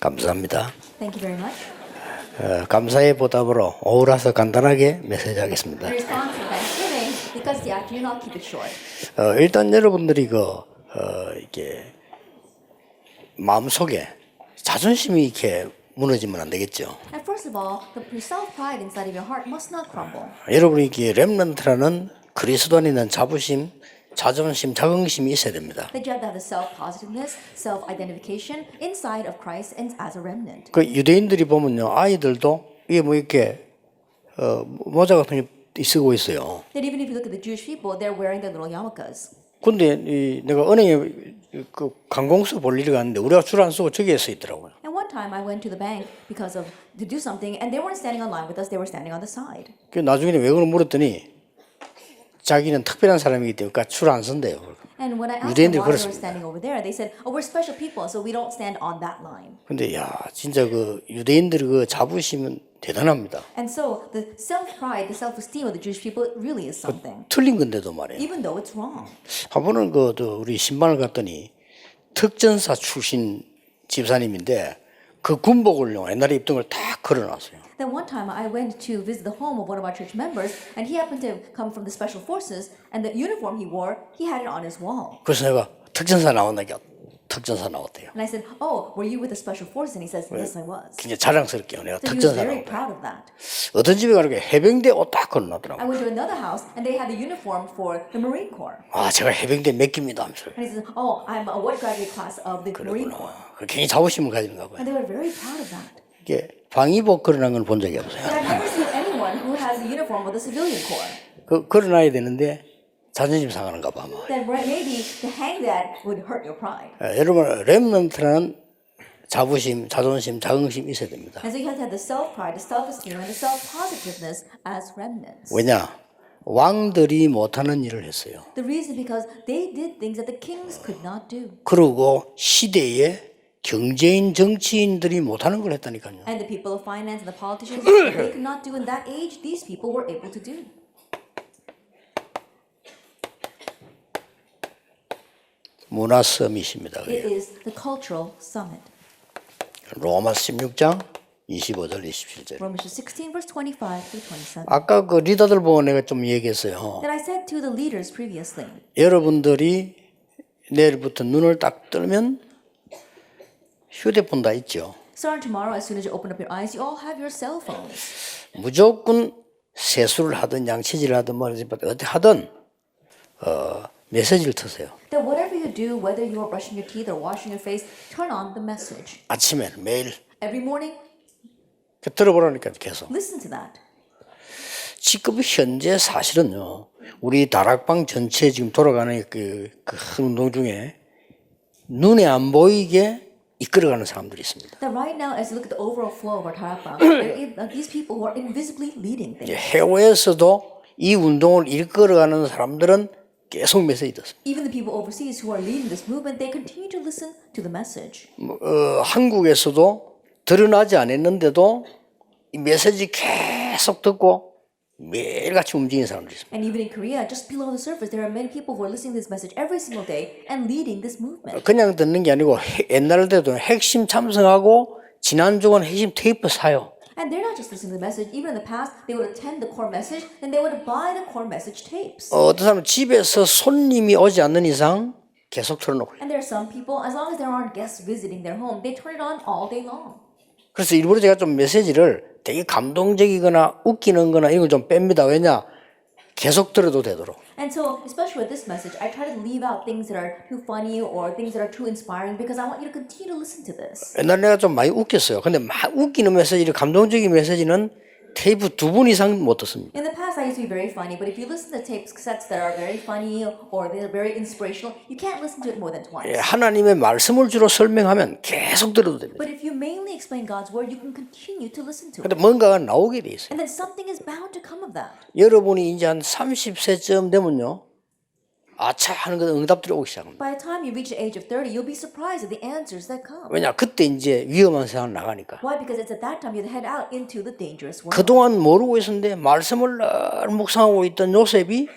감사합니다. Thank you very much. 감사의 보답으로 오후라서 간단하게 메시지 하겠습니다. In response to Thanksgiving, because it's the afternoon, I'll keep it short. 일단 여러분들이 이게 마음속에 자존심이 이렇게 무너지면 안 되겠죠. And first of all, the self-pride inside of your heart must not crumble. 여러분이 이게 렘넌트라는 그리스도 안에 있는 자부심, 자존심, 자긍심이 있어야 됩니다. That you have to have the self-positiveness, self-identification inside of Christ and as a remnant. 그 유대인들이 보면요, 아이들도 이게 뭐 이렇게 모자 같은 게 쓰고 있어요. That even if you look at the Jewish people, they're wearing their little yarmulkes. 근데 내가 은행에 그 관공서 볼 일이 갔는데 우리가 줄 안 쓰고 저기에 서 있더라고요. And one time I went to the bank because of to do something, and they weren't standing on line with us; they were standing on the side. 그 나중에 왜 그런 물었더니 자기는 특별한 사람이기 때문에 줄 안 쓴대요. And when I asked them 유대인들이 why they were 그렇습니다. standing over there, they said, "Oh, we're special people, so we don't stand on that line." 근데 야 진짜 그 유대인들의 그 자부심은 대단합니다. And so the self-pride, the self-esteem of the Jewish people really is something, 틀린 건데도 말이에요. even though it's wrong. 한 번은 우리 신방을 갔더니 특전사 출신 집사님인데 그 군복을요 옛날에 입던 걸 다 걸어놨어요. Then one time I went to visit the home of one of our church members, and he happened to come from the special forces, and the uniform he wore, he had it on his wall. 그래서 내가 특전사 나왔나요? 특전사 나왔대요. And I said, "Oh, were you with the special forces?" And he says, "Yes, I was." 굉장히 자랑스럽게요. 내가 So he was 특전사 very 나왔다. proud of that. 어떤 집에 가니까 해병대 옷 딱 I 걸어놨더라고요. went to another house, and they had the uniform for the Marine Corps. 아 제가 해병대 몇 기입니다 하면서. And he says, "Oh, I'm a what graduate class of the Marine Corps." 굉장히 자부심을 가지는가 봐요. And they were very proud of that. 이게 방위복 걸어놓은 건 본 적이 없어요. But I've never seen anyone who has the uniform of the civilian corps. 걸어놔야 되는데 자존심 상하는가 봐. 아마. Then maybe to hang that would hurt your pride. 여러분 렘넌트라는 자부심, 자존심, 자긍심 있어야 됩니다. And so you have to have the self-pride, the self-esteem, and the self-positiveness as remnants. 왜냐? 왕들이 못하는 일을 했어요. The reason because they did things that the kings could not do. 그리고 시대에 경제인, 정치인들이 못하는 걸 했다니까요. And the people of finance and the politicians, they could not do in that age, these people were able to do. 문화 서밋입니다. It is the cultural summit. 로마 16장 25절 27절. Romans 16, verse 25 through 27. 아까 그 리더들 보고 내가 좀 얘기했어요. That I said to the leaders previously, 여러분들이 내일부터 눈을 딱 뜨면 휴대폰 다 있죠. starting tomorrow, as soon as you open up your eyes, you all have your cell phones. 무조건 세수를 하든 양치질을 하든 어떻게 하든 메시지를 트세요. That whatever you do, whether you are brushing your teeth or washing your face, turn on the message. 아침에 매일 Every morning, 들어보라니까 계속. listen to that. 지금 현재 사실은요. 우리 다락방 전체 지금 돌아가는 그 큰 운동 중에 눈에 안 보이게 이끌어가는 사람들이 있습니다. That right now, as you look at the overall flow of our Tarapang, these people who are invisibly leading things. 해외에서도 이 운동을 이끌어가는 사람들은 계속 메시지 듣습니다. Even the people overseas who are leading this movement, they continue to listen to the message. 한국에서도 드러나지 않았는데도 이 메시지 계속 듣고 매일같이 움직이는 사람들이 있습니다. And even in Korea, just below the surface, there are many people who are listening to this message every single day and leading this movement. 그냥 듣는 게 아니고 옛날 때도 핵심 참석하고 지난주간 핵심 테이프 사요. And they're not just listening to the message. Even in the past, they would attend the core message, then they would buy the core message tapes. 어떤 사람은 집에서 손님이 오지 않는 이상 계속 틀어놓고. And there are some people, as long as there aren't guests visiting their home, they turn it on all day long. 그래서 일부러 제가 좀 메시지를 되게 감동적이거나 웃기는 거나 이런 걸 좀 뺍니다. 왜냐? 계속 들어도 되도록. And so, especially with this message, I try to leave out things that are too funny or things that are too inspiring because I want you to continue to listen to this. 옛날에 내가 좀 많이 웃겼어요. 근데 막 웃기는 메시지를 감동적인 메시지는 테이프 2분 이상 못 듣습니다. In the past, I used to be very funny, but if you listen to tapes, cassettes that are very funny or they're very inspirational, you can't listen to it more than twice. 하나님의 말씀을 주로 설명하면 계속 들어도 됩니다. But if you mainly explain God's word, you can continue to listen to 근데 it. 뭔가가 나오게 돼 있어요. And then something is bound to come of that. 여러분이 이제 한 30세쯤 되면요. 아차 하는 그 응답들이 오기 시작합니다. By the time you reach the age of 30, you'll be surprised at the answers that come. 왜냐? 그때 이제 위험한 세상 나가니까. Why? Because it's at that time you head out into the dangerous world. 그동안 모르고 있었는데 말씀을 늘 묵상하고 있던 요셉이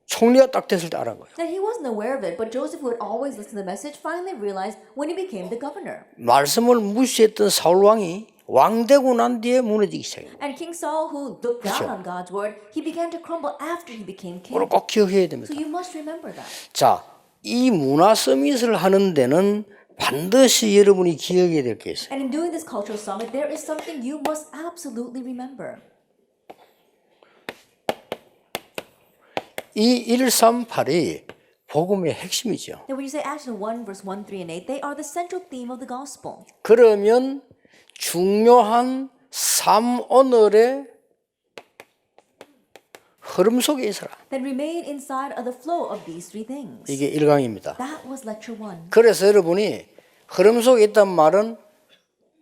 총리가 딱 됐을 때 알은 거예요. Now he wasn't aware of it, but Joseph, who had always listened to the message, finally realized when he became the governor. 말씀을 무시했던 사울 왕이 왕 되고 난 뒤에 무너지기 시작합니다. And King Saul, who looked down on God's word, he began to crumble after he became king. 그걸 꼭 기억해야 됩니다. So you must remember that. 자, 이 문화 서밋을 하는 데는 반드시 여러분이 기억해야 될 게 있어요. And in doing this cultural summit, there is something you must absolutely remember. 이 138이 복음의 핵심이죠. Now when you say Acts 1, verse 1, 3, and 8, they are the central theme of the gospel. 그러면 중요한 삶 오늘의 흐름 속에 있어라. Then remain inside of the flow of these three things. 이게 1강입니다. That was lecture 1. 그래서 여러분이 흐름 속에 있단 말은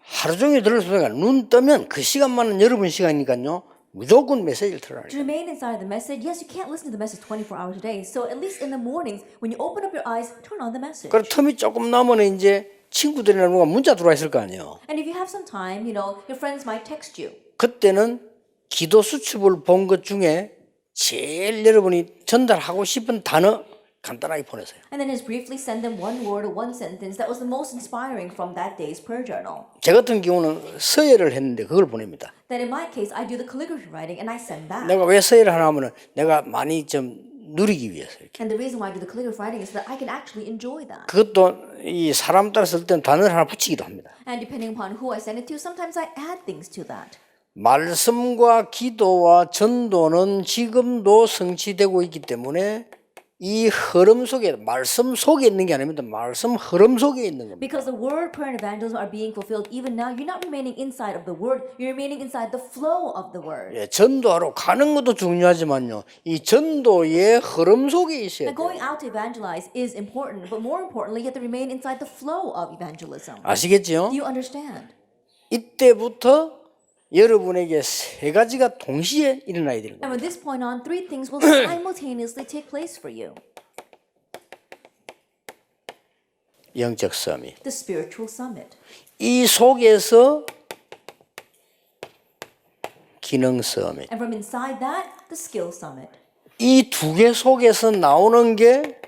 하루 종일 들을 수 없으니까 눈 뜨면 그 시간만은 여러분 시간이니까요. 무조건 메시지를 들어라. To remain inside the message, yes, you can't listen to the message 24 hours a day. So at least in the mornings, when you open up your eyes, turn on the message. 그리고 틈이 조금 나면 이제 친구들이나 누가 문자 들어와 있을 거 아니에요. And if you have some time, your friends might text you. 그때는 기도 수첩을 본 것 중에 제일 여러분이 전달하고 싶은 단어 간단하게 보내세요. And then just briefly send them one word or one sentence that was the most inspiring from that day's prayer journal. 제 같은 경우는 서예를 했는데 그걸 보냅니다. Then in my case, I do the calligraphy writing and I send that. 내가 왜 서예를 하나 하면은 내가 많이 좀 누리기 위해서 이렇게. And the reason why I do the calligraphy writing is so that I can actually enjoy that. 그것도 이 사람 따라 쓸 때는 단어를 하나 붙이기도 합니다. And depending upon who I send it to, sometimes I add things to that. 말씀과 기도와 전도는 지금도 성취되고 있기 때문에 이 흐름 속에 말씀 속에 있는 게 아닙니다. 말씀 흐름 속에 있는 겁니다. Because the word, prayer, and evangelism are being fulfilled even now, you're not remaining inside of the word, you're remaining inside the flow of the word. 예, 전도하러 가는 것도 중요하지만요. 이 전도의 흐름 속에 있어야 Now, 돼요. going out to evangelize is important, but more importantly, you have to remain inside the flow of evangelism. 아시겠죠? Do you understand? 이때부터 여러분에게 세 가지가 동시에 일어나야 되는 And 겁니다. from this point on, three things will simultaneously take place for you. 영적 서밋. The spiritual summit. 이 속에서 기능 서밋. And from inside that, the skill summit. 이 두 개 속에서 나오는 게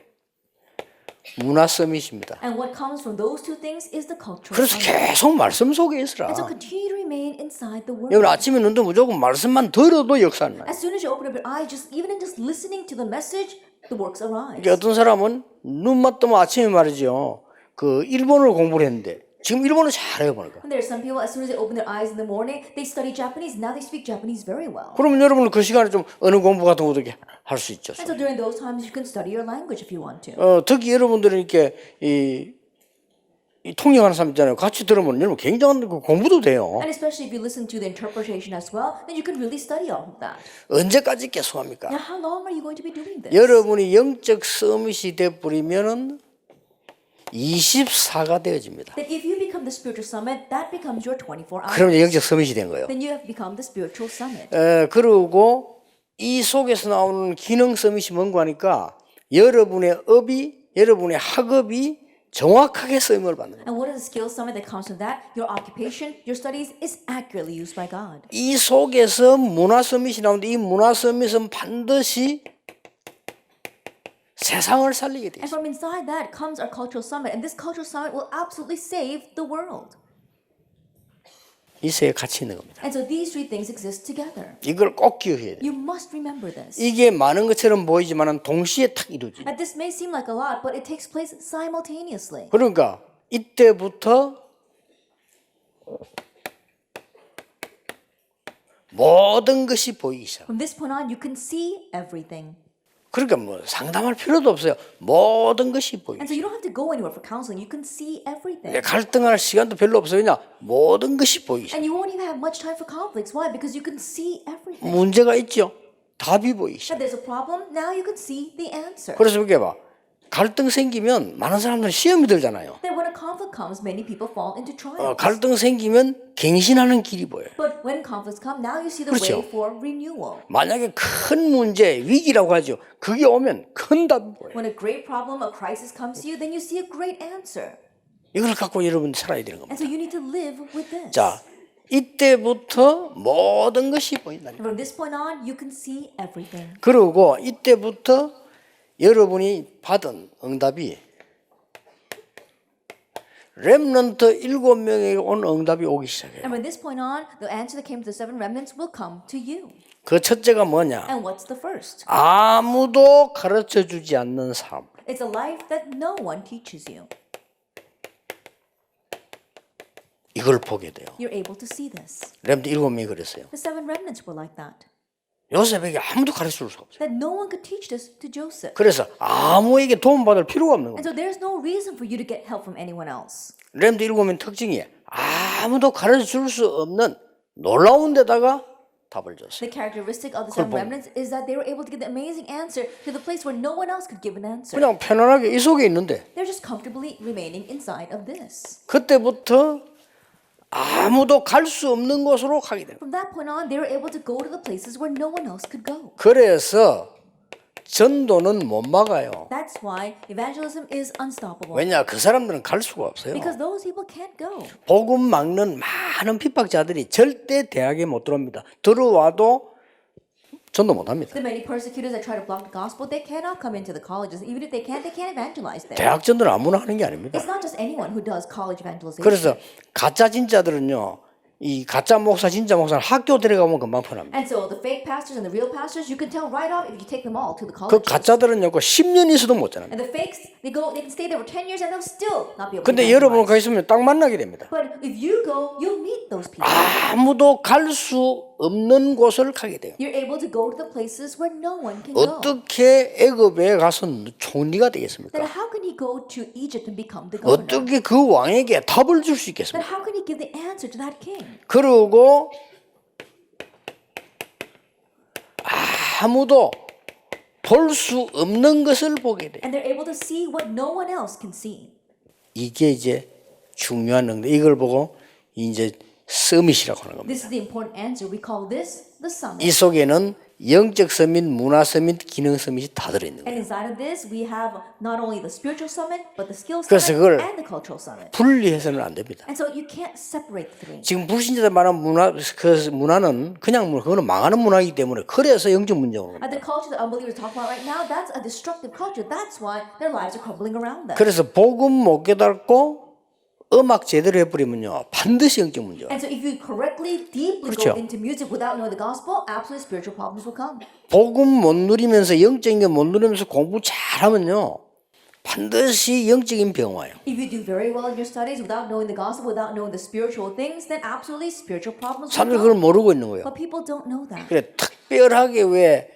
문화 서밋입니다. And what comes from those two things is the cultural 그래서 summit. 계속 말씀 속에 있으라. And so continue to remain inside the word. 여러분 아침에 눈 뜨면 무조건 말씀만 들어도 역사는 나요. As soon as you open up your eyes, even in just listening to the message, the works arise. 이게 어떤 사람은 눈만 뜨면 아침에 말이죠. 그 일본어를 공부를 했는데 지금 일본어 잘해요 보니까. And there are some people, as soon as they open their eyes in the morning, they study Japanese. Now they speak Japanese very well. 그러면 여러분은 그 시간에 좀 언어 공부 같은 것도 할 수 있죠. And so during those times, you can study your language if you want to. 특히 여러분들은 이렇게 이 통역하는 사람 있잖아요. 같이 들으면 여러분 굉장한 그 공부도 돼요. And especially if you listen to the interpretation as well, then you can really study all of that. 언제까지 계속 합니까? Now, how long are you going to be doing this? 여러분이 영적 서밋이 돼 버리면은 24가 되어집니다. That if you become the spiritual summit, that becomes your 24 hours. 그러면 영적 서밋이 된 거예요. Then you have become the spiritual summit. 그리고 이 속에서 나오는 기능 서밋이 뭔가 하니까 여러분의 업이 여러분의 학업이 정확하게 쓰임을 받는 거예요. And what is the skill summit that comes from that? Your occupation, your studies is accurately used by God. 이 속에서 문화 서밋이 나오는데 이 문화 서밋은 반드시 세상을 살리게 돼 And 있어요. from inside that comes our cultural summit. And this cultural summit will absolutely save the world. 이 세에 같이 있는 겁니다. And so these three things exist together. 이걸 꼭 기억해야 돼요. You must remember this. 이게 많은 것처럼 보이지만 동시에 탁 이루어져요. And this may seem like a lot, but it takes place simultaneously. 그러니까 이때부터 모든 것이 보이기 시작. From this point on, you can see everything. 그러니까 뭐 상담할 필요도 없어요. 모든 것이 보이기 And so you don't have to go anywhere for counseling. You can see everything. 시작. 갈등할 시간도 별로 없어요. 그냥 모든 것이 보이기 시작. And you won't even have much time for conflicts. Why? Because you can see everything. 문제가 있죠. 답이 보이기 시작. If there's a problem, now you can see the answer. 그래서 이렇게 봐. 갈등 생기면 많은 사람들은 시험이 들잖아요. Then when a conflict comes, many people fall into trials. 갈등 생기면 갱신하는 길이 보여요. But when conflicts come, now you see the 그렇죠. way for renewal. 만약에 큰 문제, 위기라고 하죠. 그게 오면 큰 답이 보여요. When a great problem, a crisis comes to you, then you see a great answer. 이걸 갖고 여러분 살아야 되는 겁니다. And so you need to live with this. 자, 이때부터 모든 것이 보인다. And from this point on, you can see everything. 그리고 이때부터 여러분이 받은 응답이 렘넌트 7명에게 온 응답이 오기 시작해요. And from this point on, the answer that came to the 7 remnants will come to you. 그 첫째가 뭐냐? And what's the first? 아무도 가르쳐 주지 않는 삶. It's a life that no one teaches you. 이걸 보게 돼요. You're able to see this. 렘넌트 7명이 그랬어요. The 7 remnants were like that. 요셉에게 아무도 가르쳐 줄 수 없어요. That no one could teach this to Joseph. 그래서 아무에게 도움받을 필요가 없는 And 겁니다. so there's no reason for you to get help from anyone else. 렘넌트 7명 특징이 아무도 가르쳐 줄 수 없는 놀라운 데다가 답을 줬어요. The characteristic of the 7 remnants is that they were able to give the amazing answer to the place where no one else could give an answer. 그냥 편안하게 이 속에 있는데 They're just comfortably remaining inside of this. 그때부터 아무도 갈 수 없는 곳으로 가게 돼요. From that point on, they were able to go to the places where no one else could go. 그래서 전도는 못 막아요. That's why evangelism is unstoppable. 왜냐? 그 사람들은 갈 수가 없어요. Because those people can't go. 복음 막는 많은 핍박자들이 절대 대학에 못 들어옵니다. 들어와도 전도 못 합니다. The many persecutors that try to block the gospel, they cannot come into the colleges. Even if they can't evangelize there. 대학 전도는 아무나 하는 게 아닙니다. It's not just anyone who does college evangelization. 그래서 가짜 진짜들은요. 이 가짜 목사 진짜 목사는 학교 데려가면 금방 편합니다. And so the fake pastors and the real pastors, you can tell right off if you take them all to the 그 colleges. 가짜들은요. 그 10년 있어도 못 자랍니다. And the fakes, they can stay there for 10 years and they'll still not be able to 근데 여러분 가 evangelize. 있으면 딱 만나게 됩니다. But if you go, you'll meet those people. 아무도 갈 수 없는 곳을 가게 돼요. You're able to go to the places where no one can go. 어떻게 애굽에 가서 총리가 되겠습니까? Then how can he go to Egypt and become the governor? 어떻게 그 왕에게 답을 줄 수 Then 있겠습니까? how can he give the answer to that king? 그리고 아무도 볼 수 없는 것을 보게 돼. And they're able to see what no one else can see. 이게 이제 중요한 건데 이걸 보고 이제 서밋이라고 하는 겁니다. This is the important answer. We call this the summit. 이 속에는 영적 서밋, 문화 서밋, 기능 서밋이 다 들어있는 And 거예요. inside of this, we have not only the spiritual summit, but the skill 그래서 summit 그걸 and the cultural summit. 분리해서는 안 됩니다. And so you can't separate the three. 지금 불신자들 말하는 문화, 그 문화는 그냥 그거는 망하는 문화이기 때문에 그래서 영적 문제가 오는 거예요. The culture that unbelievers talk about right now, that's a destructive culture. That's why their lives are crumbling around them. 그래서 복음 못 깨닫고 음악 제대로 해버리면요 반드시 영적 문제가. And so if you correctly, deeply 그렇죠. go into music without knowing the gospel, absolutely spiritual problems will come. 복음 못 누리면서 영적인 게 못 누리면서 공부 잘하면요 반드시 영적인 병 와요. If you do very well in your studies without knowing the gospel, without knowing the spiritual things, then absolutely spiritual problems will 사람들이 come. 그걸 모르고 있는 거예요. But people don't know that. 그래 특별하게 왜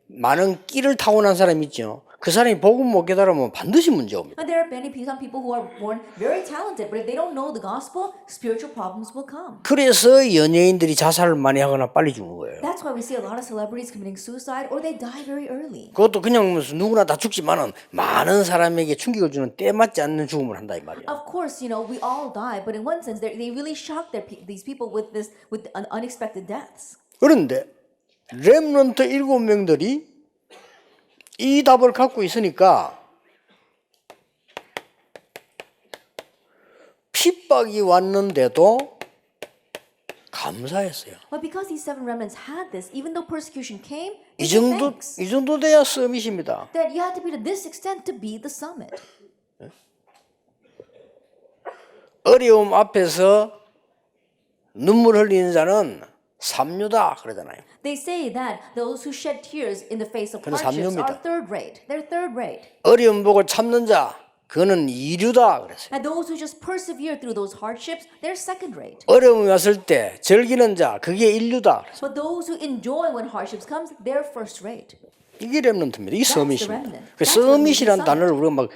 많은 끼를 타고난 사람이 있죠. 그 사람이 복음 못 깨달으면 반드시 문제 옵니다. And there are many some people who are born very talented, but if they don't know the gospel, spiritual problems will come. 그래서 연예인들이 자살을 많이 하거나 빨리 죽는 거예요. That's why we see a lot of celebrities committing suicide or they die very early. 그것도 그냥 무슨 누구나 다 죽지만은 많은 사람에게 충격을 주는 때 맞지 않는 죽음을 한다 이 말이야. Of course, you know, we all die, but in one sense, they really shock these people with unexpected deaths. 그런데 렘넌트 7명들이 이 답을 갖고 있으니까 핍박이 왔는데도 감사했어요. But because these 7 remnants had this, even though persecution came, 이 they gave 정도 thanks. 이 정도 돼야 서밋입니다. That you had to be to this extent to be the summit. 어려움 앞에서 눈물 흘리는 자는 삼류다 그러잖아요. They say that those who shed tears in the face of 그는 hardships 삼류입니다. are third rate. They're third rate. 어려움 보고 참는 자 그는 이류다 그랬어요. And those who just persevere through those hardships, they're second rate. 어려움이 왔을 때 즐기는 자 그게 인류다. But those who enjoy when hardships comes, they're first rate. 이게 렘넌트입니다. 이 서밋입니다. remnant. 그 That's what we 서밋이라는 need 단어를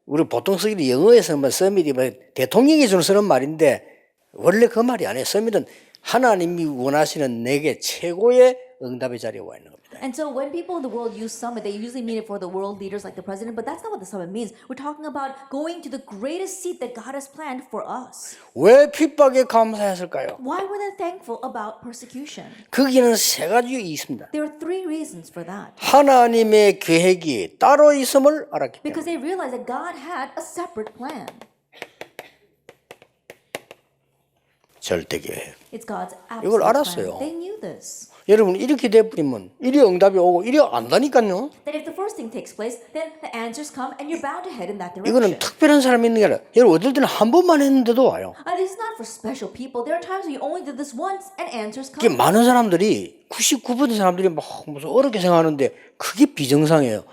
우리 보통 쓰기도 영어에서 뭐 서밋이 뭐 대통령이 주는 쓰는 말인데 원래 그 말이 아니에요. 서밋은 하나님이 원하시는 내게 최고의 응답의 자리에 와 있는 겁니다. And so when people in the world use summit, they usually mean it for the world leaders like the president, but that's not what the summit means. We're talking about going to the greatest seat that God has planned for us. 왜 핍박에 감사했을까요? Why were they thankful about persecution? 거기는 세 가지 있습니다. There are 3 reasons for that. 하나님의 계획이 따로 있음을 알았기 때문에 Because they realized that God had a separate plan. 절대 계획. It's God's 이걸 absolute 알았어요. plan. They knew this. 여러분 이렇게 돼버리면 이리 응답이 오고 이리 안다니까요. That if the first thing takes place, then the answers come and you're bound to head in that 이거는 direction. 특별한 사람이 있는 게 아니라 여러분 어떨 때는 한 번만 했는데도 와요. This is not for special people. There are times when you only did this once and answers 이게 come. 많은 사람들이 99% 사람들이 막 무슨 어렵게 생각하는데 그게 비정상이에요.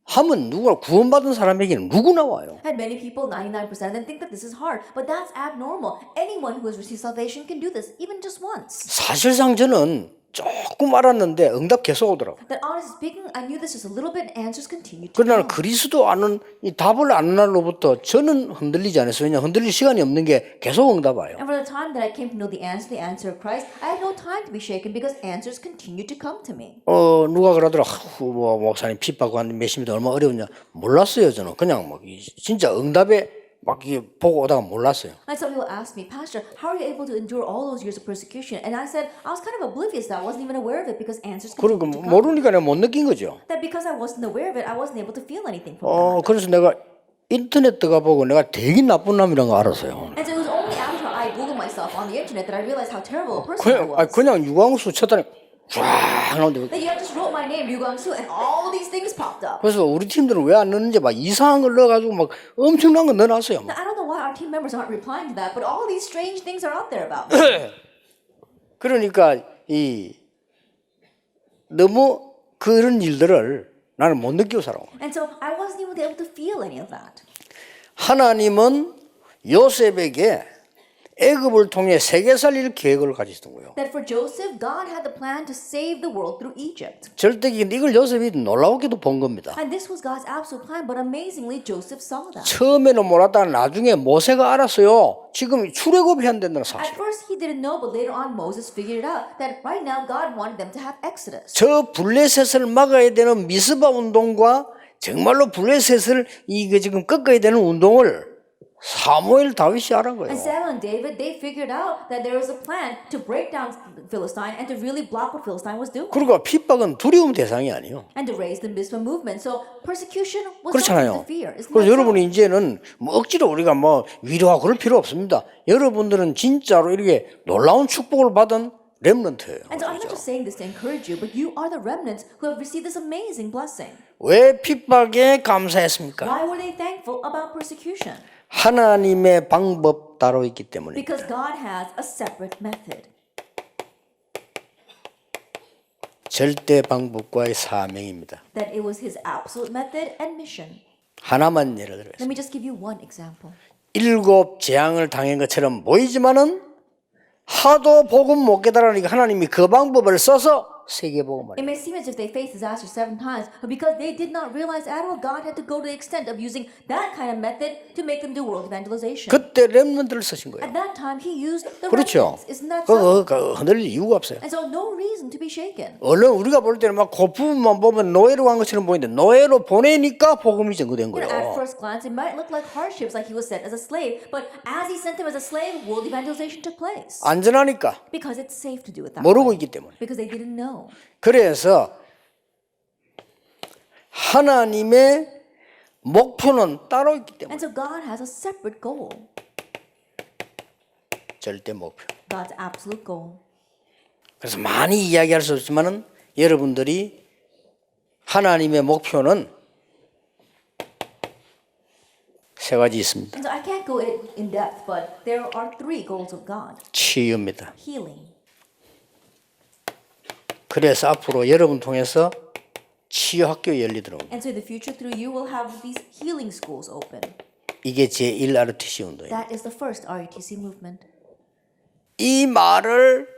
하면 누가 구원받은 사람에게는 누구나 와요. And many people, 99% of them, think that this is hard, but that's abnormal. Anyone who has received salvation can do this, even just once. 사실상 저는 조금 알았는데 응답 계속 오더라고. That honestly speaking, I knew this just a little bit, and answers continued to 그러나 come. 그리스도 아는 이 답을 아는 날로부터 저는 흔들리지 않았어요. 왜냐 흔들릴 시간이 없는 게 계속 응답 와요. And from the time that I came to know the answer of Christ, I had no time to be shaken because answers continued to come to me. 누가 그러더라. 뭐 목사님 핍박하고 한 몇십 년 얼마나 어려웠냐. 몰랐어요 저는. 그냥 막 진짜 응답에 막 이게 보고 오다가 몰랐어요. Like some people asked me, Pastor, how are you able to endure all those years of persecution? And I said, I was kind of oblivious to that. I wasn't even aware of it because answers 그리고 continued to come. 모르니까 내가 못 느낀 거죠. That because I wasn't aware of it, I wasn't able to feel anything from God. 그래서 내가 인터넷 들어가 보고 내가 되게 나쁜 놈이라는 거 알았어요. And so it was only after I Googled myself on the internet that I realized how terrible a person I was. 그냥 유광수 쳤다니 쫙 나오는데 That you just wrote my name, Ryu Gwang-soo, and all these things popped up. 그래서 우리 팀들은 왜 안 넣는지 막 이상한 걸 넣어가지고 막 엄청난 거 넣어놨어요. Now, I don't know why our team members aren't replying to that, but all these strange things are out there about me. 그러니까 이 너무 그런 일들을 나는 못 느끼고 살아온 거예요. And so I wasn't even able to feel any of that. 하나님은 요셉에게 애굽을 통해 세계 살릴 계획을 가지셨던 거예요. That for Joseph, God had the plan to save the world through Egypt. 절대기 이걸 요셉이 놀라우게도 본 겁니다. And this was God's absolute plan, but amazingly, Joseph saw that. 처음에는 몰랐다가 나중에 모세가 알았어요. 지금 출애굽해야 된다는 사실. At first, he didn't know, but later on, Moses figured it out that right now, God wanted them to have Exodus. 저 블레셋을 막아야 되는 미스바 운동과 정말로 블레셋을 이게 지금 꺾어야 되는 운동을 사무엘 다윗이 알은 거예요. And Samuel and David, they figured out that there was a plan to break down Philistine and to really block what Philistine was doing. 그리고 핍박은 두려움 대상이 아니에요. And to raise the Mizpah movement. So persecution was 그렇잖아요. something to fear. Isn't 그래서 that so? 여러분이 이제는 뭐 억지로 우리가 뭐 위로하고 그럴 필요 없습니다. 여러분들은 진짜로 이렇게 놀라운 축복을 받은 렘넌트예요. And so I'm not just saying this to encourage you, but you are the remnants who have received this amazing blessing. 왜 핍박에 감사했습니까? Why were they thankful about persecution? 하나님의 방법 따로 있기 때문에. Because God has a separate method. 절대 방법과의 사명입니다. That it was His absolute method and mission. 하나만 예를 들어요. Let me just give you one example. 7 재앙을 당한 것처럼 보이지만은 하도 복음 못 깨달으니까 하나님이 그 방법을 써서 세계복음을. It may seem as if they faced disaster 7 times, but because they did not realize at all, God had to go to the extent of using that kind of method to make them do world evangelization. 그때 렘넌트를 쓰신 거예요. At that time, He used the 그렇죠. remnants. Isn't that so? 흔들릴 이유가 없어요. And so no reason to be shaken. 얼른 우리가 볼 때는 막 그 부분만 보면 노예로 간 것처럼 보이는데 노예로 보내니까 복음이 전거된 You know, at 거예요. first glance, it might look like hardships, like he was sent as a slave. But as he sent him as a slave, world evangelization took place. 안전하니까 Because it's safe to do it that 모르고 way. 있기 때문에. Because they didn't know. 그래서 하나님의 목표는 따로 있기 때문에 And so God has a separate goal. 절대 목표. God's absolute goal. 그래서 많이 이야기할 수 없지만은 여러분들이 하나님의 목표는 세 가지 있습니다. And so I can't go in depth, but there are 3 goals of God. 치유입니다. Healing. 그래서 앞으로 여러분 통해서 치유 학교 열리도록 And so in the future, through you, we'll have these healing schools open. 이게 제1 RTC 운동이에요. That is the first RUTC movement. 이 말을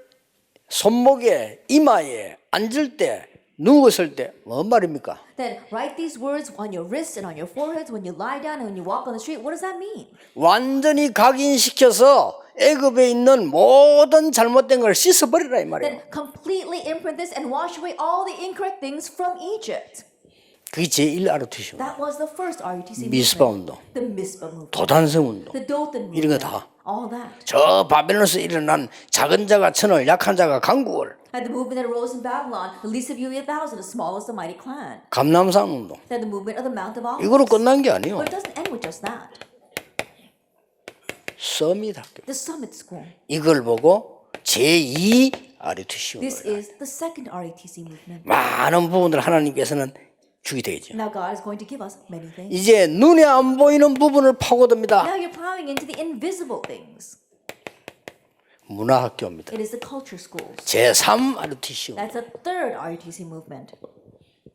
손목에 이마에 앉을 때 누웠을 때 뭔 말입니까? Then write these words on your wrists and on your foreheads when you lie down and when you walk on the street. What does that mean? 완전히 각인시켜서 애굽에 있는 모든 잘못된 걸 씻어버리라 이 말이에요. Then completely imprint this and wash away all the incorrect things from Egypt. 그게 제1 RTC 운동. That was the first RUTC 미스바 movement. 운동, The Mizpah movement. 도단성 운동, The Dothan 이런 거 movement. 다. All that. 저 바벨론에서 일어난 작은 자가 천을, 약한 자가 강국을, And the movement that arose in Babylon, the least of you 1,000, the smallest the mighty clan. 감람산 운동. Then the movement of the Mount of Olives. 이거로 끝난 게 아니에요. But it doesn't end with just that. 서밋 학교. The Summit School. 이걸 보고 제2 RUTC This 운동이다. is the second RUTC movement. 많은 부분들 하나님께서는 주게 되겠죠. Now God is going to give us many things. 이제 눈에 안 보이는 부분을 파고듭니다. Now you're plowing into the invisible things. 문화학교입니다. It is the culture schools. 제3 RUTC. That's a third RUTC movement.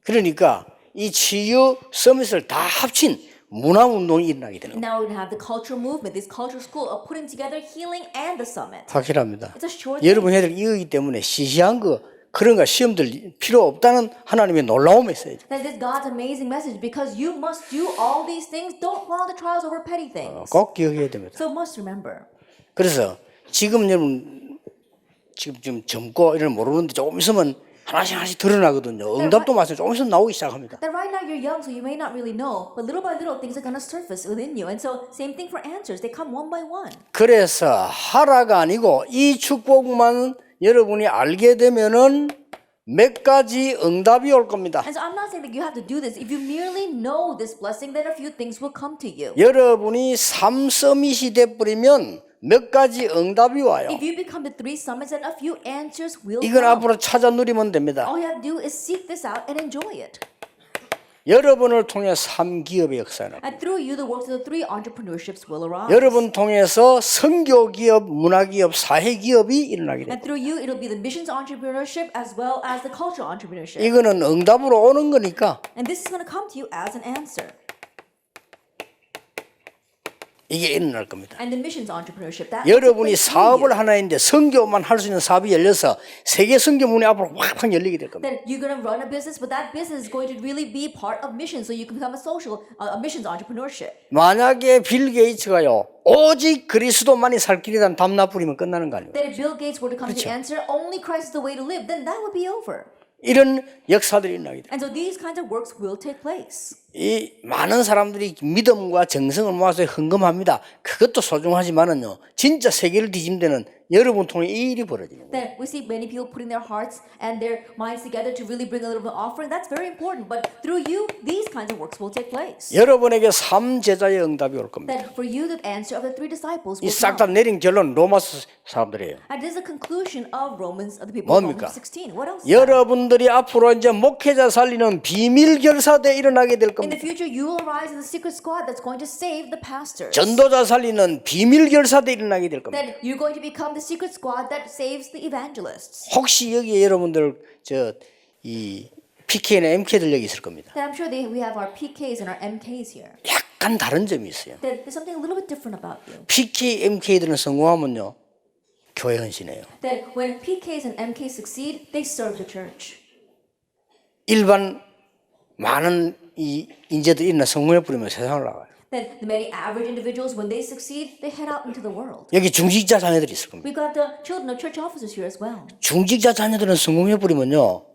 그러니까 이 치유 서밋을 다 합친 문화운동이 일어나게 되는 거예요. Now we're going to have the culture movement, this culture school of putting together healing and the summit. 확실합니다. It's a sure thing. 여러분 애들 이거기 때문에 시시한 거 그런 거 시험들 필요 없다는 하나님의 놀라움이 있어요. That is God's amazing message because you must do all these things. Don't fall into trials over petty things. 꼭 기억해야 됩니다. So must remember. 그래서 지금 여러분 지금 젊고 이런 모르는데 조금 있으면 하나씩 드러나거든요. 응답도 마찬가지로 조금 있으면 나오기 시작합니다. That right now you're young, so you may not really know, but little by little things are going to surface within you. And so same thing for answers. They come one by one. 그래서 하라가 아니고 이 축복만 여러분이 알게 되면은 몇 가지 응답이 올 겁니다. And so I'm not saying that you have to do this. If you merely know this blessing, then a few things will come to you. 여러분이 3서밋이 돼버리면 몇 가지 응답이 와요. If you become the 3 summits, then a few answers will 이건 come. 앞으로 찾아 누리면 됩니다. All you have to do is seek this out and enjoy it. 여러분을 통해 3기업의 역사는 And through you, the works of the 3 entrepreneurships will arise. 여러분 통해서 선교기업, 문화기업, 사회기업이 일어나게 됩니다. And through you, it'll be the missions entrepreneurship as well as the cultural entrepreneurship. 이거는 응답으로 오는 거니까 And this is going to come to you as an answer. 이게 일어날 겁니다. And the missions entrepreneurship. That 여러분이 will take place through 사업을 you. 하나 했는데 선교만 할 수 있는 사업이 열려서 세계 선교 문이 앞으로 확 열리게 될 겁니다. That you're going to run a business, but that business is going to really be part of missions, so you can become a social, a missions entrepreneurship. 만약에 빌 게이츠가요 오직 그리스도만이 살 길이란 담나 뿌리면 끝나는 거 아니에요. That if Bill Gates were to come to the answer, only Christ is the way to live, then that would be over. 이런 역사들이 일어나게 돼요. And so these kinds of works will take place. 이 많은 사람들이 믿음과 정성을 모아서 헌금합니다. 그것도 소중하지만은요, 진짜 세계를 뒤집는 데는 여러분 통해 이 일이 벌어지는 거예요. That we see many people putting their hearts and their minds together to really bring a little bit of offering. That's very important. But through you, these kinds of works will take place. 여러분에게 3제자의 응답이 올 겁니다. That for you, the answer of the 3 disciples 이 will 싹 다 come. 내린 결론 로마서 사람들이에요. And this is the conclusion of Romans, of the people of 뭡니까? Romans 16. What else? 여러분들이 앞으로 이제 목회자 살리는 비밀 결사대 일어나게 될 In the 겁니다. future, you will rise in the secret squad that's going to save the pastors. 전도자 살리는 비밀 결사대 일어나게 될 겁니다. That you're going to become the secret squad that saves the evangelists. 혹시 여기에 여러분들 이 PK나 MK들 여기 있을 겁니다. That I'm sure we have our PKs and our MKs here. 약간 다른 점이 있어요. That there's something a little bit different about you. PK, MK들은 성공하면요 교회 헌신해요. That when PKs and MKs succeed, they serve the church. 일반 많은 이 인재들이 있나 성공해 버리면 세상을 나가요. That the many average individuals, when they succeed, they head out into the world. 여기 중직자 자녀들이 있을 겁니다. We've got the children of church officers here as well. 중직자 자녀들은 성공해 버리면요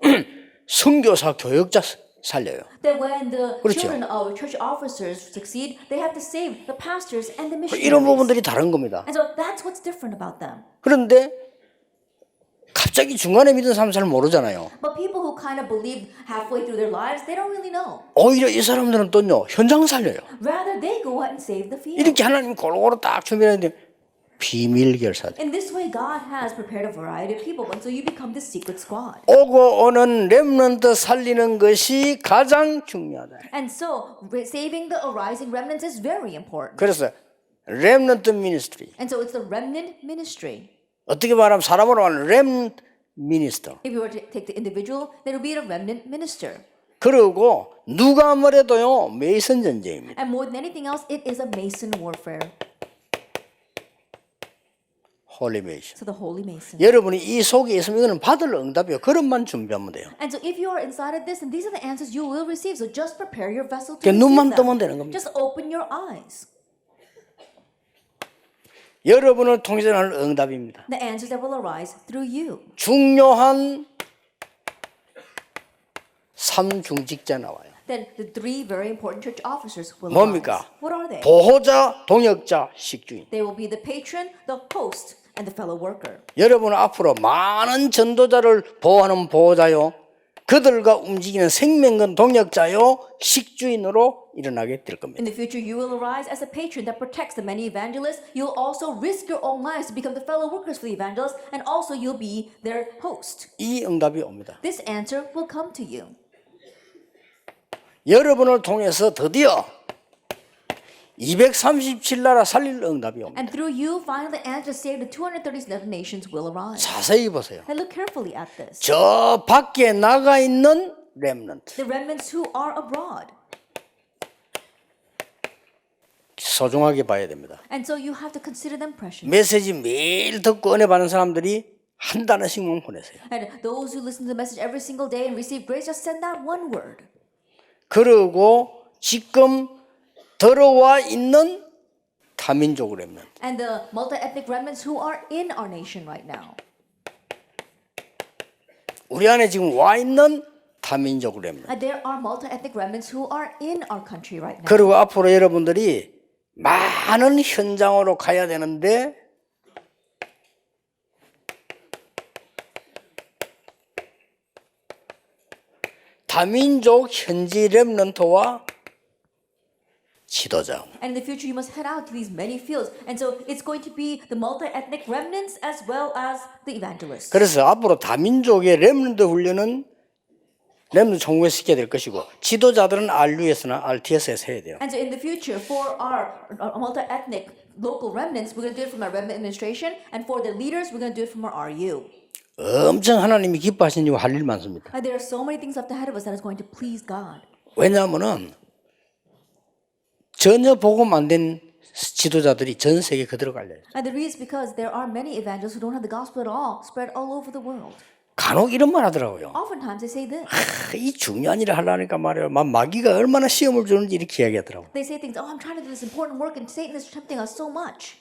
선교사 교역자 살려요. That when the 그렇죠. children of church officers succeed, they have to save the pastors and the 이런 missionaries. 부분들이 다른 겁니다. And so that's what's different about them. 그런데 갑자기 중간에 믿는 사람 잘 모르잖아요. But people who kind of believe halfway through their lives, they don't really know. 오히려 이 사람들은 또요 현장 살려요. Rather, they go out and save the field. 이렇게 하나님 골고루 딱 준비하는데 비밀 결사대. In this way, God has prepared a variety of people, and so you become the secret squad. 오고 오는 렘넌트 살리는 것이 가장 중요하다. And so, saving the arising remnants is very important. 그래서 렘넌트 미니스트리. And so, it's the remnant ministry. 어떻게 말하면 사람으로 말하면 렘 미니스터. If you were to take the individual, then it would be a remnant minister. 그리고 누가 뭐래도요 메이슨 전쟁입니다. And more than anything else, it is a Mason warfare. 홀리 메이슨. So the Holy Mason. 여러분이 이 속에 있으면 이거는 받을 응답이요. 그것만 준비하면 돼요. And so if you are inside of this, and these are the answers you will receive. So just prepare your vessel to 그러니까 receive 눈만 them. 뜨면 되는 겁니다. Just open your eyes. 여러분을 통해서 나는 응답입니다. The answers that will arise through you. 중요한 3중직자 나와요. Then the 3 very important church officers will 뭡니까? arise. What are they? 보호자, 동역자, 식주인. They will be the patron, the host, and the fellow worker. 여러분은 앞으로 많은 전도자를 보호하는 보호자요. 그들과 움직이는 생명건 동역자요. 식주인으로 일어나게 될 겁니다. In the future, you will arise as a patron that protects the many evangelists. You'll also risk your own lives to become the fellow workers for the evangelists, and also you'll be their host. 이 응답이 옵니다. This answer will come to you. 여러분을 통해서 드디어 237나라 살릴 응답이 옵니다. And through you, finally, the answer to save the 237 nations will arise. 자세히 보세요. And look carefully at this. 저 밖에 나가 있는 렘넌트, The remnants who are abroad. 소중하게 봐야 됩니다. And so you have to consider them precious. 메시지 매일 듣고 은혜 받는 사람들이 한 단어씩만 보내세요. And those who listen to the message every single day and receive grace, just send that one word. 그리고 지금 들어와 있는 다민족 렘넌트, And the multi-ethnic remnants who are in our nation right now. 우리 안에 지금 와 있는 다민족 렘넌트. And there are multi-ethnic remnants who are in our country right now. 그리고 앞으로 여러분들이 많은 현장으로 가야 되는데 다민족 현지 렘넌트와 지도자. And in the future, you must head out to these many fields. And so it's going to be the multi-ethnic remnants as well as the evangelists. 그래서 앞으로 다민족의 렘넌트 훈련은 렘넌트 총회에 시켜야 될 것이고 지도자들은 RUS나 RTS에서 해야 돼요. And so in the future, for our multi-ethnic local remnants, we're going to do it from our remnant administration. And for the leaders, we're going to do it from our RU. 엄청 하나님이 기뻐하시는 일 할 일 많습니다. And there are so many things left ahead of us that is going to please God. 왜냐하면은 전혀 복음 안 된 지도자들이 전 세계 그대로 갈려요. And the reason is because there are many evangelists who don't have the gospel at all, spread all over the world. 간혹 이런 말 하더라고요. Oftentimes they say this. 이 중요한 일을 하려니까 말이에요. 마귀가 얼마나 시험을 주는지 이렇게 이야기하더라고요. They say things, oh, I'm trying to do this important work and Satan is tempting us so much.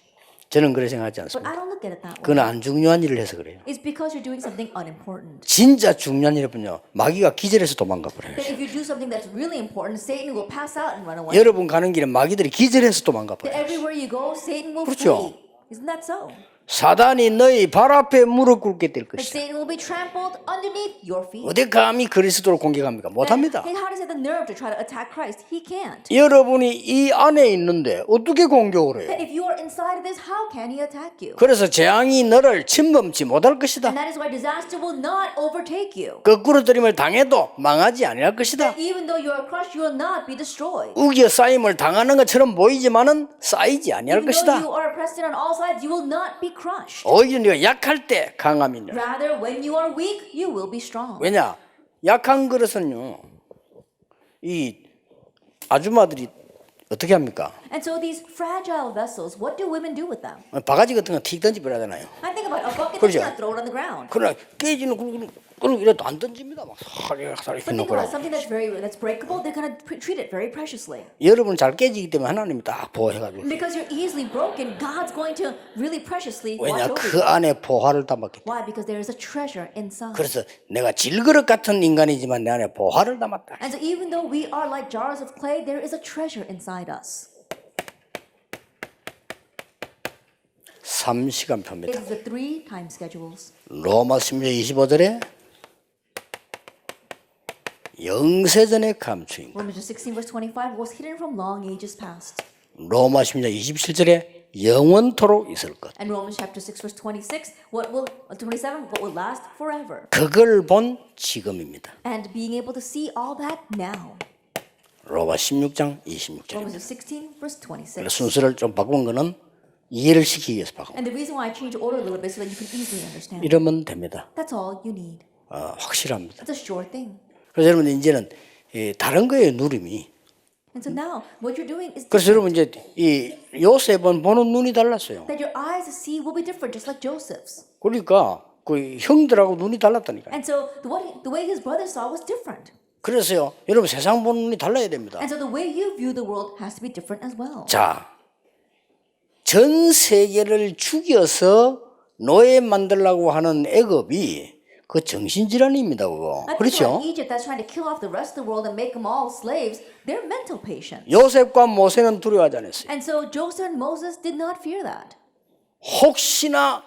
저는 그렇게 생각하지 But 않습니다. I don't look at it that way. 그건 안 중요한 일을 해서 그래요. It's because you're doing something unimportant. 진짜 중요한 일은요. 마귀가 기절해서 도망가 버려요. That if you do something that's really important, Satan will pass out and run away. 여러분 가는 길에 마귀들이 기절해서 도망가 That 버려요. everywhere you go, Satan will 그렇죠. flee. Isn't that so? 사단이 너희 발 앞에 무릎 꿇게 될 That 것이다. Satan will be trampled underneath your feet. 어디 감히 그리스도를 공격합니까? 못합니다. And how does he have the nerve to try to attack Christ? He can't. 여러분이 이 안에 있는데 어떻게 공격을 해요? That if you are inside of this, how can he attack you? 그래서 재앙이 너를 침범치 못할 것이다. And that is why disaster will not overtake you. 거꾸로 들임을 당해도 망하지 아니할 것이다. Even though you are crushed, you will not be destroyed. 우기에 쌓임을 당하는 것처럼 보이지만은 쌓이지 아니할 Even though 것이다. you are oppressed on all sides, you will not be crushed. 오히려 네가 약할 때 강함이 있다. Rather, when you are weak, you will be strong. 왜냐? 약한 그릇은요. 이 아줌마들이 어떻게 합니까? And so these fragile vessels, what do women do with them? 바가지 같은 거 틱 던져버려야 되나요? I think about a bucket 그렇죠. and throw it on the ground. 그러나 깨지는 그런 이래도 안 던집니다. 막 사리 But think about 해놓고. something that's breakable. They're gonna treat it very preciously. 여러분 잘 깨지기 때문에 하나님이 딱 보호해가지고. Because you're easily broken, God's going to really preciously watch 왜냐? over 그 you. 안에 보화를 담았기 때문에. Why? Because there is a treasure inside. 그래서 내가 질그릇 같은 인간이지만 내 안에 보화를 담았다. And so even though we are like jars of clay, there is a treasure inside us. 3시간표입니다. It is the 3 time schedules. 로마 16장 25절에 영세전에 감추인 것. Romans 16 verse 25 was hidden from long ages past. 로마 16장 27절에 영원토록 있을 것. And Romans chapter 6 verse 26, 27, what will last forever. 그걸 본 지금입니다. And being able to see all that now. 로마 16장 26절. Romans 16 verse 26. 순서를 좀 바꾼 거는 이해를 시키기 위해서 바꾼. And the reason why I changed the order a little bit so that you can easily understand. 이러면 됩니다. That's all you need. 확실합니다. It's a sure thing. 그래서 여러분 이제는 다른 거예요 누림이. And so now what you're doing is 그래서 여러분 이제 이 요셉은 보는 눈이 달랐어요. that your eyes to see will be different, just like Joseph's. 그러니까 그 형들하고 눈이 달랐다니까. And so the way his brother saw was different. 그래서요 여러분 세상 보는 눈이 달라야 됩니다. And so the way you view the world has to be different as well. 자, 전 세계를 죽여서 노예 만들려고 하는 애굽이 그 정신질환입니다, 그거. I think 그렇죠? about Egypt that's trying to kill off the rest of the world and make them all slaves. They're mental patients. 요셉과 모세는 두려워하지 않았어요. And so Joseph and Moses did not fear that. 혹시나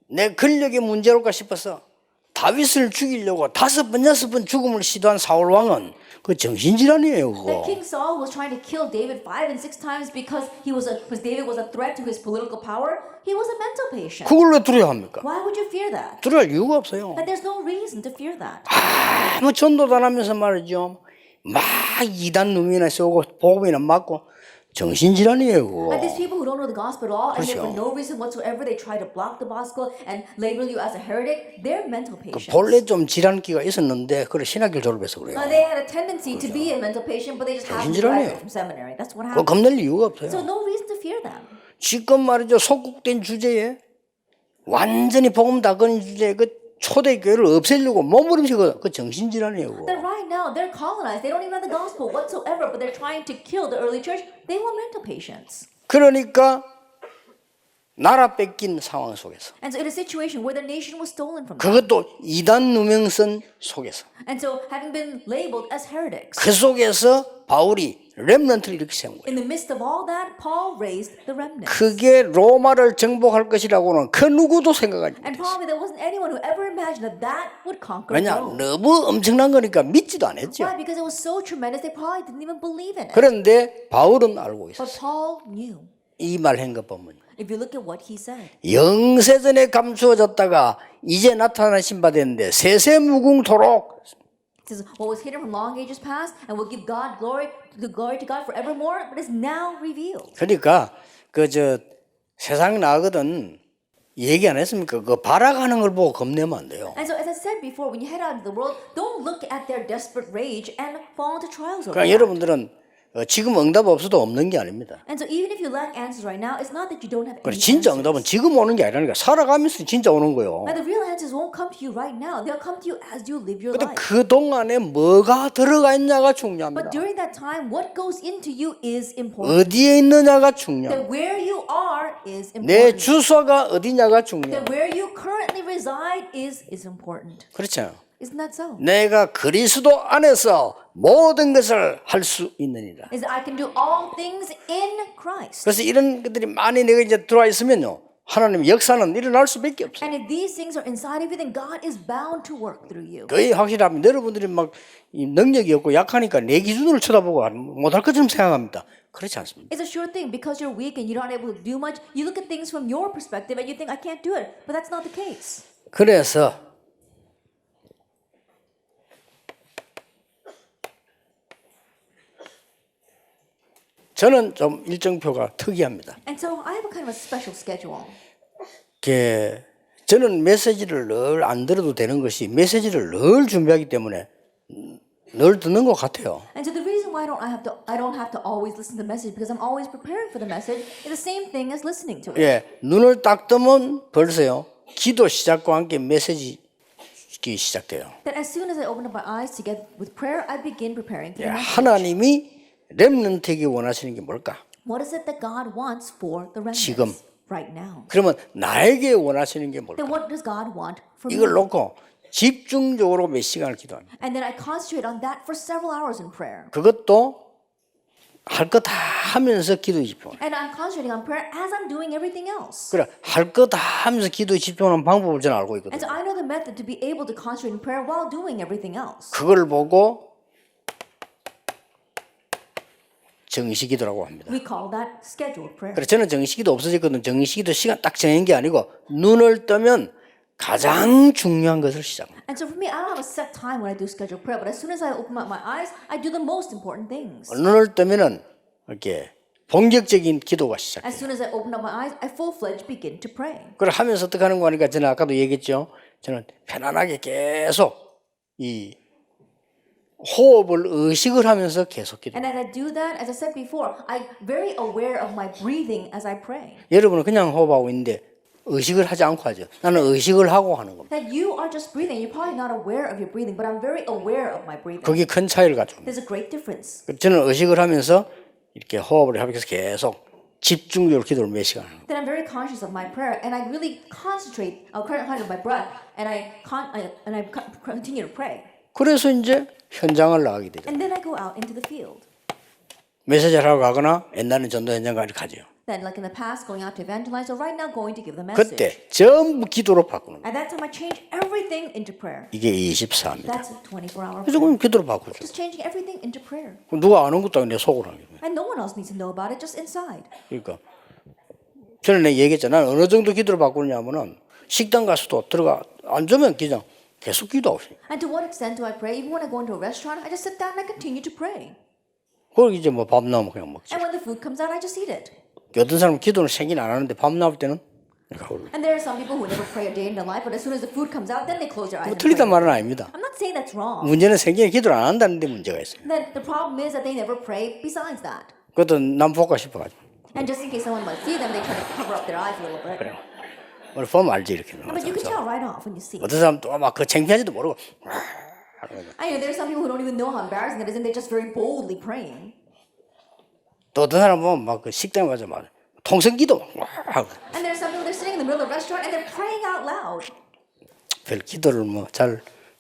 내 권력의 문제로까 싶어서 다윗을 죽이려고 5번, 6번 죽음을 시도한 사울 왕은 그 정신질환이에요, That 그거. King Saul was trying to kill David 5 and 6 times because David was a threat to his political power. He was a mental patient. 그걸 왜 두려워합니까? Why would you fear that? 두려워할 이유가 없어요. And there's no reason to fear that. 아무 전도도 안 하면서 말이죠. 막 이단 놈이나 쏘고 복음이나 맞고 정신질환이에요, 그거. And these people who don't know the gospel at all, and then for 그렇죠. no reason whatsoever, they try to block the gospel and label you as a heretic. They're mental patients. 본래 좀 질환기가 있었는데 그걸 신학교 졸업해서 그래요. They had a tendency to be a mental patient, but they just happened to 정신질환이에요. graduate from seminary. That's what 그거 happened. 겁낼 이유가 So 없어요. no reason to fear them. 지금 말이죠, 속국된 주제에 완전히 복음 다 끊은 주제에 그 초대교회를 없애려고 몸부림치고 그 정신질환이에요, 그거. That right now they're colonized. They don't even have the gospel whatsoever, but they're trying to kill the early church. They were mental patients. 그러니까 나라 뺏긴 상황 속에서 And so in a situation where the nation was stolen from them. 그것도 이단 누명선 속에서 And so having been labeled as heretics. 그 속에서 바울이 렘넌트를 이렇게 세운 거예요. In the midst of all that, Paul raised the remnant. 그게 로마를 정복할 것이라고는 그 누구도 생각하지 And probably there wasn't anyone who ever imagined that that would conquer 왜냐 Rome. 너무 엄청난 거니까 믿지도 않았죠. Why? Because it was so tremendous they probably didn't even believe in it. 그런데 바울은 알고 But 있었어요. Paul knew. 이 말 한 것 보면 If you look at what he said. 영세전에 감추어졌다가 이제 나타나신 바 됐는데 세세무궁토록 It says, what was hidden from long ages past and will give God glory to God forevermore, but is now revealed. 그러니까 그 저 세상 나거든 얘기 안 했습니까? 그 발악하는 걸 보고 겁내면 안 돼요. And so, as I said before, when you head out into the world, don't look at their desperate rage and fall into trials over 그러니까 that. 여러분들은 지금 응답 없어도 없는 게 아닙니다. And so, even if you lack answers right now, it's not that you don't have 그래 any 진짜 answers. 응답은 지금 오는 게 아니라니까 살아가면서 진짜 오는 거예요. And the real answers won't come to you right now. They'll come to you as you live your 근데 life. 그 동안에 뭐가 들어가 있냐가 중요합니다. But during that time, what goes into you is important. 어디에 있느냐가 That 중요합니다. where you are is 내 important. 주소가 어디냐가 That 중요합니다. where you currently reside is important. 그렇죠. Isn't that so? 내가 그리스도 안에서 모든 것을 할 수 있느니라. Is that I can do all things in Christ. 그래서 이런 것들이 많이 내가 이제 들어와 있으면요. 하나님의 역사는 일어날 수밖에 없어요. And if these things are inside of you, then God is bound to work through you. 거의 확실합니다. 여러분들이 막 이 능력이 없고 약하니까 내 기준으로 쳐다보고 못할 것처럼 생각합니다. 그렇지 않습니다. It's a sure thing because you're weak and you're not able to do much. You look at things from your perspective and you think, I can't do it. But that's not the case. 그래서 저는 좀 일정표가 특이합니다. And so I have a kind of a special schedule. 저는 메시지를 늘 안 들어도 되는 것이 메시지를 늘 준비하기 때문에 늘 듣는 것 같아요. And so the reason why I don't have to always listen to the message because I'm always preparing for the message is the same thing as listening to it. 예, 눈을 딱 뜨면 벌써요. 기도 시작과 함께 메시지 시작돼요. That as soon as I open up my eyes to get with prayer, I begin preparing for 예, the message. 하나님이 렘넌트에게 원하시는 게 뭘까? What is it that God wants for the 지금. remnants right now? 그러면 나에게 원하시는 게 뭘까? Then what does God want for me? 이걸 놓고 집중적으로 몇 시간을 기도합니다. And then I concentrate on that for several hours in prayer. 그것도 할 거 다 하면서 기도에 집중해요. And I'm concentrating on prayer as I'm doing everything else. 그래, 할 거 다 하면서 기도에 집중하는 방법을 저는 알고 And 있거든요. so I know the method to be able to concentrate in prayer while doing everything else. 그걸 보고 정식기도라고 합니다. We call that scheduled prayer. 그래, 저는 정식기도 없어졌거든요. 정식기도 시간 딱 정한 게 아니고 눈을 뜨면 가장 중요한 것을 시작합니다. And so for me, I don't have a set time when I do scheduled prayer, but as soon as I open up my eyes, I do the most important things. 눈을 뜨면은 이렇게 본격적인 기도가 시작해요. As soon as I open up my eyes, I full-fledged begin to pray. 그걸 하면서 어떻게 하는 거 하니까 저는 아까도 얘기했죠. 저는 편안하게 계속 이 호흡을 의식을 하면서 계속 기도. And as I do that, as I said before, I'm very aware of my breathing as I pray. 여러분은 그냥 호흡하고 있는데 의식을 하지 않고 하죠. 나는 의식을 하고 하는 겁니다. That you are just breathing. You're probably not aware of your breathing, but I'm very aware of my breathing. 그게 큰 차이를 가져옵니다. There's a great difference. 저는 의식을 하면서 이렇게 호흡을 하면서 계속 집중적으로 기도를 몇 시간 하는 거예요. Then I'm very conscious of my prayer, and I really concentrate. I'll concentrate on my breath, and I continue to pray. 그래서 이제 현장을 나가게 되죠. And then I go out into the field. 메시지를 하러 가거나 옛날에는 전도 현장 가죠. Then, like in the past, going out to evangelize, or right now going to give the message. 그때 전부 기도로 바꾸는 거예요. At that time, I changed everything into prayer. 이게 24입니다. That's a 24-hour 그래서 prayer. 그럼 기도로 바꾸죠. Just changing everything into prayer. 누가 아는 것도 아닌데 속으로 하는 거예요. And no one else needs to know about it, just inside. 그러니까 저는 내가 얘기했잖아. 나는 어느 정도 기도를 바꾸느냐면은 식당 가서도 들어가 앉으면 그냥 계속 기도하고 있어요. And to what extent do I pray? Even when I go into a restaurant, I just sit down and I continue to pray. 그리고 이제 뭐 밥 나오면 그냥 먹지. And when the food comes out, I just eat it. 어떤 사람은 기도는 생긴 안 하는데 밥 나올 때는 가고. And there are some people who never pray a day in their life, but as soon as the food comes out, then they close their eyes. And 틀리단 pray. 말은 아닙니다. I'm not saying that's wrong. 문제는 생기는 기도를 안 한다는 데 문제가 있어요. Then the problem is that they never pray besides that. 그것도 남 볼까 싶어가지고. And just in case someone might see them, they try to cover up their eyes a little bit. 그래요. 오늘 보면 알지 이렇게. But you can tell right off when you see it. 어떤 사람 또 막 그 창피하지도 모르고. I know there are some people who don't even know how embarrassing it is, and they're just very boldly praying. 또 어떤 사람 보면 막 그 식당 가서 막 통성기도 막 하고. And there are some people they're sitting in the middle of the restaurant and they're praying out loud. 별 기도를 뭐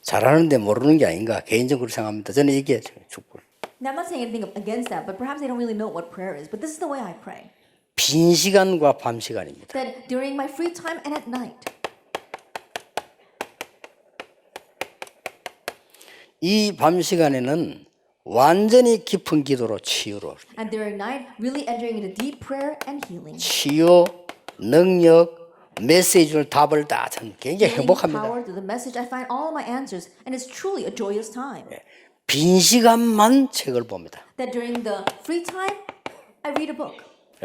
잘하는데 모르는 게 아닌가 개인적으로 생각합니다. 저는 이게 축복. Now I'm not saying anything against that, but perhaps they don't really know what prayer is. But this is the way I pray. 빈 시간과 밤 시간입니다. That during my free time and at night. 이 밤 시간에는 완전히 깊은 기도로 치유로 And during night, really entering into deep prayer and healing. 치유, 능력, 메시지를 답을 다 전 굉장히 Gaining 행복합니다. power through the message, I find all of my answers, and it's truly a joyous time. 빈 시간만 책을 봅니다. That during the free time, I read a book.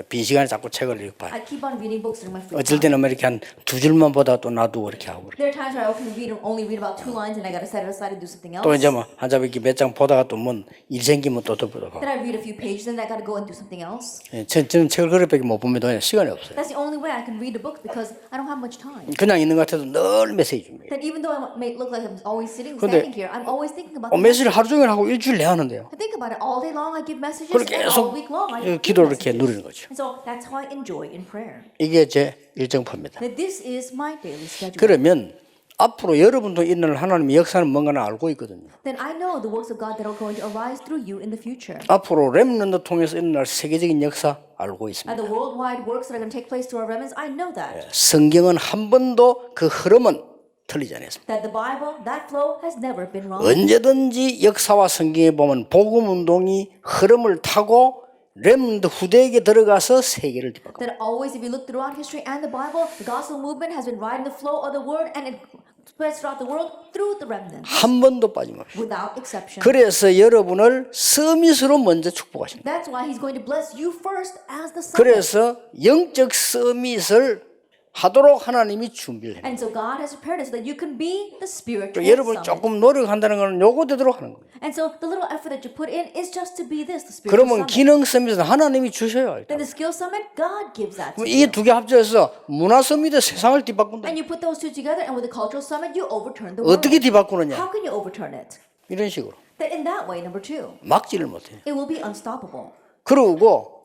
빈 시간에 자꾸 책을 이렇게 봐요. I keep on reading books during my free 어쩔 time. 때는 뭐 이렇게 한 두 줄만 보다 또 놔두고 이렇게 하고 그래요. There are times where I only read about 2 lines, and I gotta set it aside and do something else. 또 이제 뭐 한 잡 이렇게 몇 장 보다가 또 뭔 일 생기면 또 보다 봐. Then I read a few pages, and I gotta go and do something else. 저는 책을 그렇게밖에 못 봅니다. 왜냐면 시간이 없어요. That's the only way I can read a book because I don't have much time. 그냥 있는 것 같아도 늘 메시지입니다. That even though I may look like I'm always sitting, 근데 standing here, I'm always thinking about. 메시지를 하루 종일 하고 일주일 내야 하는데요. I think about it all day long. I give messages, 그렇게 and 계속 all week long I give 기도를 이렇게 messages. 누리는 거죠. And so that's how I enjoy in prayer. 이게 제 일정표입니다. That this is my daily schedule. 그러면 앞으로 여러분도 있는 하나님의 역사는 뭔가는 알고 있거든요. Then I know the works of God that are going to arise through you in the future. 앞으로 렘넌트 통해서 일어날 세계적인 역사 알고 And 있습니다. the worldwide works that are going to take place through our remnants, I know that. 성경은 한 번도 그 흐름은 틀리지 않았습니다. That the Bible, that flow has never been wrong. 언제든지 역사와 성경에 보면 복음 운동이 흐름을 타고 렘넌트 후대에게 들어가서 세계를 뒤바꿔. That always, if you look throughout history and the Bible, the gospel movement has been riding the flow of the word and it spreads throughout the world through the remnants 한 번도 빠짐없이. without exception. 그래서 여러분을 서밋으로 먼저 축복하십니다. That's why he's going to bless you first as the son. 그래서 영적 서밋을 하도록 하나님이 준비를 해요. And so God has prepared us so that you can be the spiritual 여러분 summit. 조금 노력한다는 것은 요거 되도록 하는 거예요. And so the little effort that you put in is just to be this, the spiritual 그러면 summit. 기능 서밋은 하나님이 주셔요. Then the skill summit, God gives that to 이게 you. 두 개 합쳐서 문화 서밋의 세상을 뒤바꾼다. And you put those two together, and with the cultural summit, you overturn the world. 어떻게 뒤바꾸느냐? How can you overturn it? 이런 식으로 That in that way, number two, 막지를 못해요. it will be unstoppable. 그러고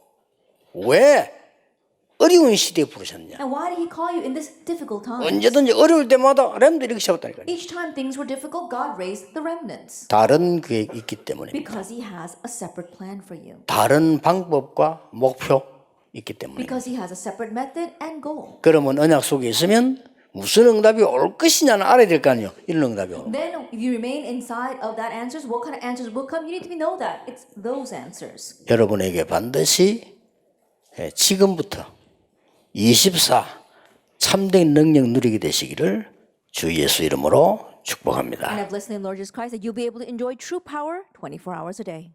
왜 어려운 시대에 부르셨냐? And why did he call you in this difficult time? 언제든지 어려울 때마다 렘도 이렇게 세웠다니까요. Each time things were difficult, God raised the remnants. 다른 계획이 있기 때문에 Because he has a separate plan for you. 다른 방법과 목표 있기 때문에. Because he has a separate method and goal. 그러면 언약 속에 있으면 무슨 응답이 올 것이냐는 알아야 될 거 아니에요. 이런 응답이 오는. Then, if you remain inside of that answers, what kind of answers will come? You need to know that. It's those answers. 여러분에게 반드시 지금부터 24 참된 능력 누리게 되시기를 주 예수 이름으로 축복합니다. And I bless the Lord Jesus Christ that you'll be able to enjoy true power 24 hours a day.